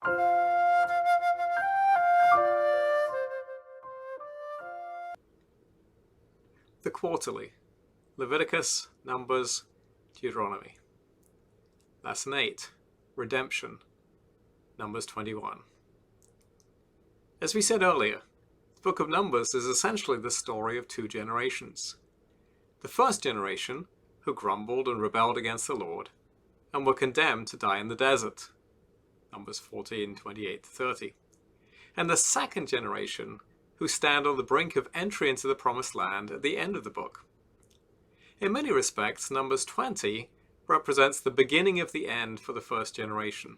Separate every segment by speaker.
Speaker 1: The Quarterly: Leviticus, Numbers, Deuteronomy. Lesson 8: Redemption, Numbers 21. As we said earlier, the book of Numbers is essentially the story of two generations. The first generation, who grumbled and rebelled against the Lord, and were condemned to die in the desert, Numbers 14:28-30. And the second generation, who stand on the brink of entry into the promised land at the end of the book. In many respects, Numbers 20 represents the beginning of the end for the first generation,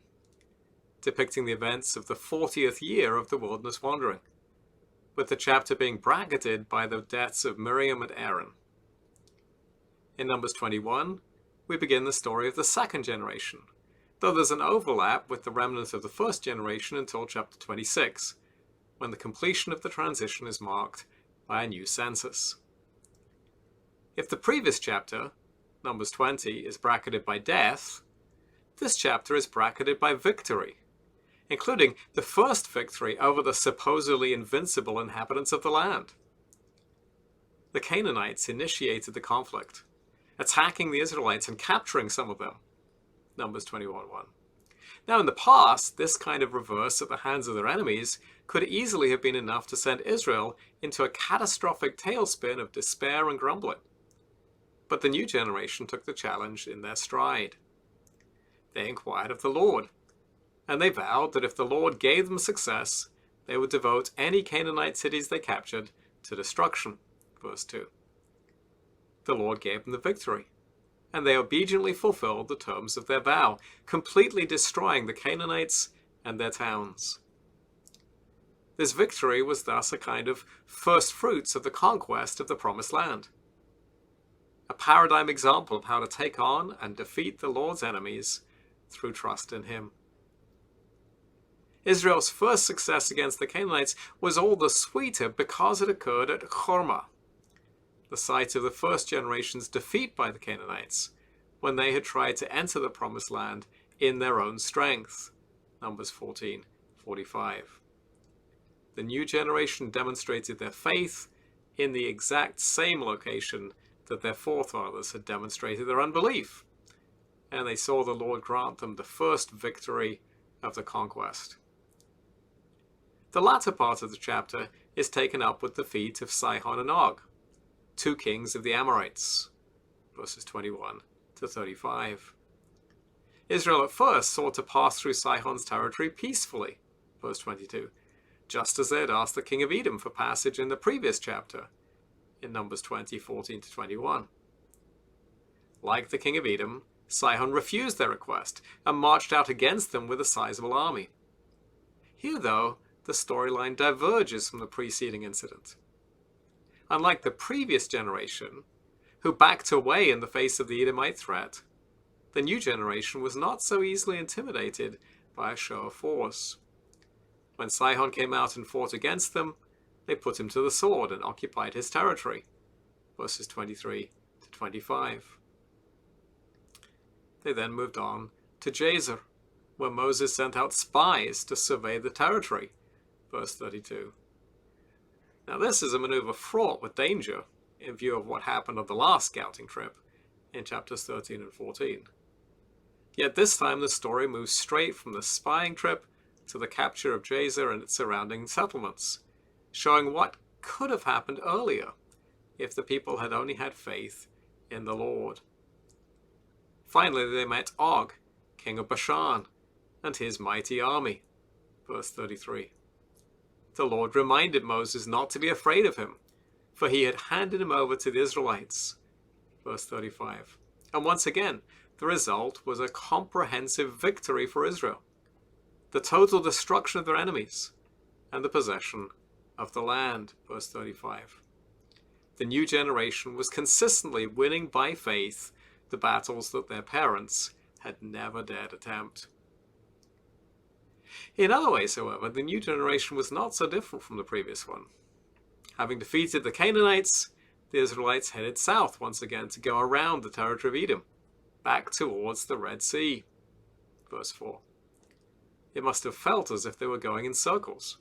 Speaker 1: depicting the events of the 40th year of the wilderness wandering, with the chapter being bracketed by the deaths of Miriam and Aaron. In Numbers 21, we begin the story of the second generation, though there's an overlap with the remnant of the first generation until chapter 26, when the completion of the transition is marked by a new census. If the previous chapter, Numbers 20, is bracketed by death, this chapter is bracketed by victory, including the first victory over the supposedly invincible inhabitants of the land. The Canaanites initiated the conflict, attacking the Israelites and capturing some of them, Numbers 21:1. Now, in the past, this kind of reverse at the hands of their enemies could easily have been enough to send Israel into a catastrophic tailspin of despair and grumbling. But the new generation took the challenge in their stride. They inquired of the Lord, and they vowed that if the Lord gave them success, they would devote any Canaanite cities they captured to destruction, verse 2. The Lord gave them the victory, and they obediently fulfilled the terms of their vow, completely destroying the Canaanites and their towns. This victory was thus a kind of first fruits of the conquest of the Promised Land, a paradigm example of how to take on and defeat the Lord's enemies through trust in Him. Israel's first success against the Canaanites was all the sweeter because it occurred at Hormah, the site of the first generation's defeat by the Canaanites, when they had tried to enter the Promised Land in their own strength, Numbers 14:45. The new generation demonstrated their faith in the exact same location that their forefathers had demonstrated their unbelief, and they saw the Lord grant them the first victory of the conquest. The latter part of the chapter is taken up with the feat of Sihon and Og, two kings of the Amorites, verses 21-35. Israel at first sought to pass through Sihon's territory peacefully, verse 22, just as they had asked the king of Edom for passage in the previous chapter, in Numbers 20:14-21. Like the king of Edom, Sihon refused their request and marched out against them with a sizable army. Here, though, the storyline diverges from the preceding incident. Unlike the previous generation, who backed away in the face of the Edomite threat, the new generation was not so easily intimidated by a show of force. When Sihon came out and fought against them, they put him to the sword and occupied his territory, verses 23-25. They then moved on to Jazer, where Moses sent out spies to survey the territory, verse 32. Now this is a maneuver fraught with danger in view of what happened on the last scouting trip in chapters 13 and 14. Yet this time the story moves straight from the spying trip to the capture of Jazer and its surrounding settlements, showing what could have happened earlier if the people had only had faith in the Lord. Finally they met Og, king of Bashan, and his mighty army, verse 33. The Lord reminded Moses not to be afraid of him, for he had handed him over to the Israelites, verse 35. And once again, the result was a comprehensive victory for Israel, the total destruction of their enemies, and the possession of the land, verse 35. The new generation was consistently winning by faith the battles that their parents had never dared attempt. In other ways, however, the new generation was not so different from the previous one. Having defeated the Canaanites, the Israelites headed south once again to go around the territory of Edom, back towards the Red Sea, verse 4. It must have felt as if they were going in circles,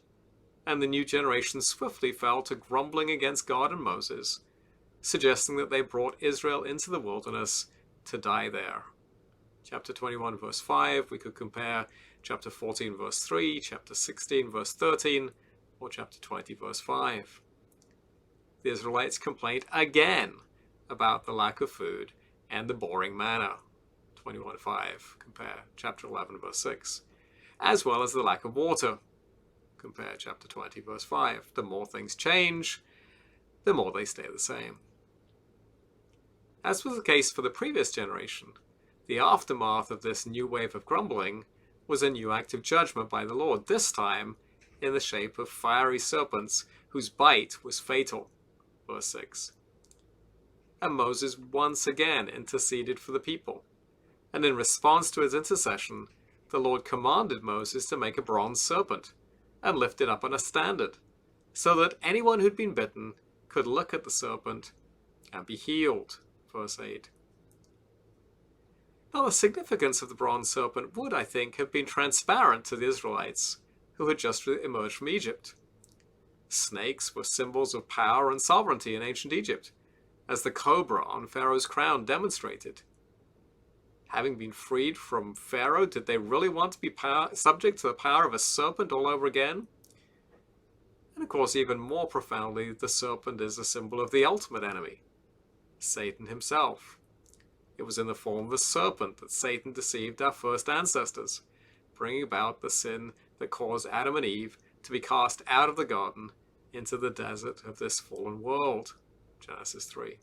Speaker 1: and the new generation swiftly fell to grumbling against God and Moses, suggesting that they brought Israel into the wilderness to die there. Chapter 21 verse 5, we could compare chapter 14 verse 3, chapter 16 verse 13, or chapter 20 verse 5. The Israelites complained again about the lack of food and the boring manna. 21:5, compare chapter 11 verse 6, as well as the lack of water. Compare chapter 20 verse 5. The more things change, the more they stay the same. As was the case for the previous generation, the aftermath of this new wave of grumbling was a new act of judgment by the Lord, this time in the shape of fiery serpents whose bite was fatal. Verse 6. And Moses once again interceded for the people, and in response to his intercession, the Lord commanded Moses to make a bronze serpent and lift it up on a standard, so that anyone who'd been bitten could look at the serpent and be healed. Verse 8. Now, the significance of the bronze serpent would, I think, have been transparent to the Israelites who had just emerged from Egypt. Snakes were symbols of power and sovereignty in ancient Egypt, as the cobra on Pharaoh's crown demonstrated. Having been freed from Pharaoh, did they really want to be subject to the power of a serpent all over again? And of course, even more profoundly, the serpent is a symbol of the ultimate enemy, Satan himself. It was in the form of a serpent that Satan deceived our first ancestors, bringing about the sin that caused Adam and Eve to be cast out of the garden into the desert of this fallen world. Genesis 3.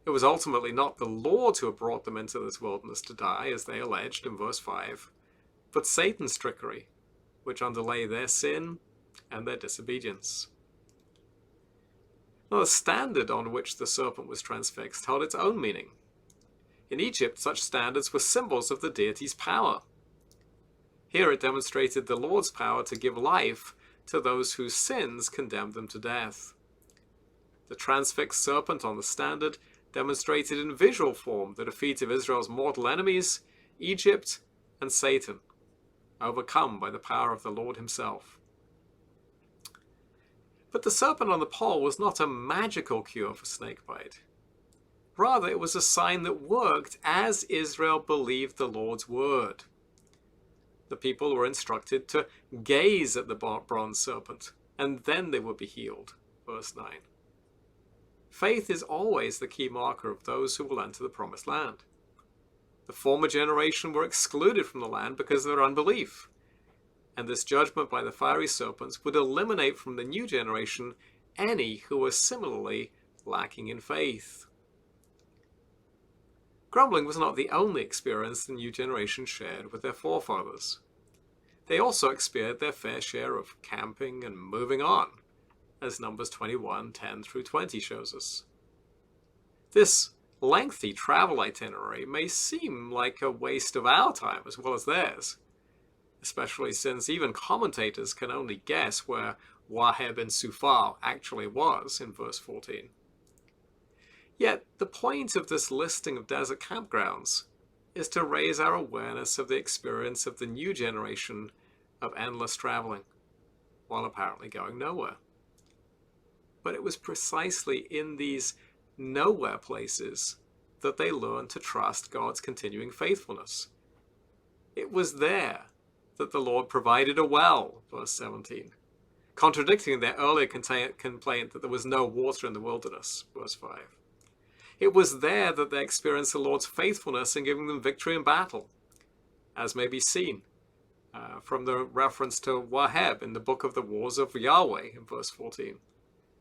Speaker 1: It was ultimately not the Lord who had brought them into this wilderness to die, as they alleged in verse 5, but Satan's trickery, which underlay their sin and their disobedience. Now, the standard on which the serpent was transfixed held its own meaning. In Egypt, such standards were symbols of the deity's power. Here it demonstrated the Lord's power to give life to those whose sins condemned them to death. The transfixed serpent on the standard demonstrated in visual form the defeat of Israel's mortal enemies, Egypt and Satan, overcome by the power of the Lord himself. But the serpent on the pole was not a magical cure for snakebite. Rather, it was a sign that worked as Israel believed the Lord's word. The people were instructed to gaze at the bronze serpent, and then they would be healed. Verse 9. Faith is always the key marker of those who will enter the promised land. The former generation were excluded from the land because of their unbelief, and this judgment by the fiery serpents would eliminate from the new generation any who were similarly lacking in faith. Grumbling was not the only experience the new generation shared with their forefathers. They also experienced their fair share of camping and moving on, as Numbers 21:10 through 20 shows us. This lengthy travel itinerary may seem like a waste of our time as well as theirs, especially since even commentators can only guess where Waheb and Sufar actually was in verse 14. Yet the point of this listing of desert campgrounds is to raise our awareness of the experience of the new generation of endless traveling, while apparently going nowhere. But it was precisely in these nowhere places that they learned to trust God's continuing faithfulness. It was there that the Lord provided a well, verse 17, contradicting their earlier complaint that there was no water in the wilderness, verse 5. It was there that they experienced the Lord's faithfulness in giving them victory in battle, as may be seen from the reference to Waheb in the book of the Wars of Yahweh in verse 14,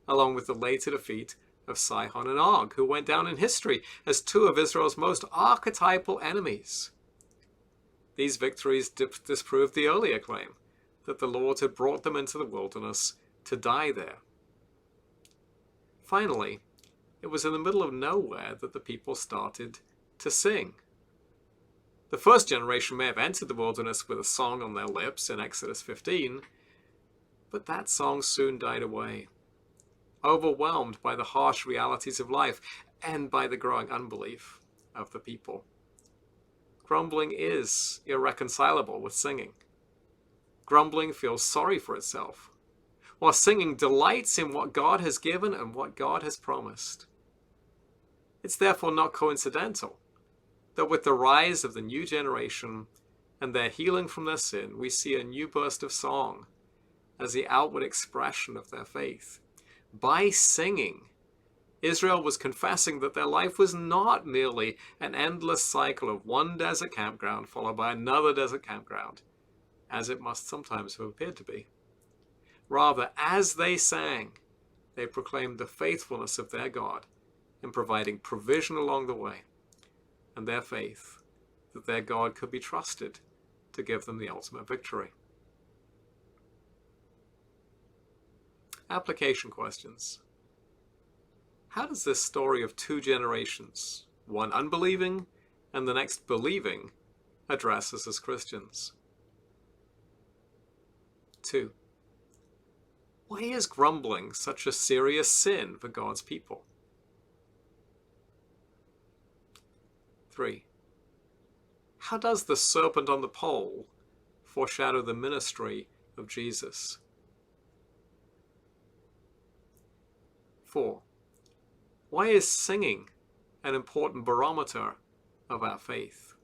Speaker 1: along with the later defeat of Sihon and Og, who went down in history as two of Israel's most archetypal enemies. These victories disproved the earlier claim that the Lord had brought them into the wilderness to die there. Finally, it was in the middle of nowhere that the people started to sing. The first generation may have entered the wilderness with a song on their lips in Exodus 15, but that song soon died away, overwhelmed by the harsh realities of life and by the growing unbelief of the people. Grumbling is irreconcilable with singing. Grumbling feels sorry for itself, while singing delights in what God has given and what God has promised. It's therefore not coincidental that with the rise of the new generation and their healing from their sin, we see a new burst of song as the outward expression of their faith. By singing, Israel was confessing that their life was not merely an endless cycle of one desert campground followed by another desert campground, as it must sometimes have appeared to be. Rather, as they sang, they proclaimed the faithfulness of their God in providing provision along the way, and their faith that their God could be trusted to give them the ultimate victory. Application questions. How does this story of two generations, one unbelieving and the next believing, address us as Christians? 2. Why is grumbling such a serious sin for God's people? 3. How does the serpent on the pole foreshadow the ministry of Jesus? 4. Why is singing an important barometer of our faith?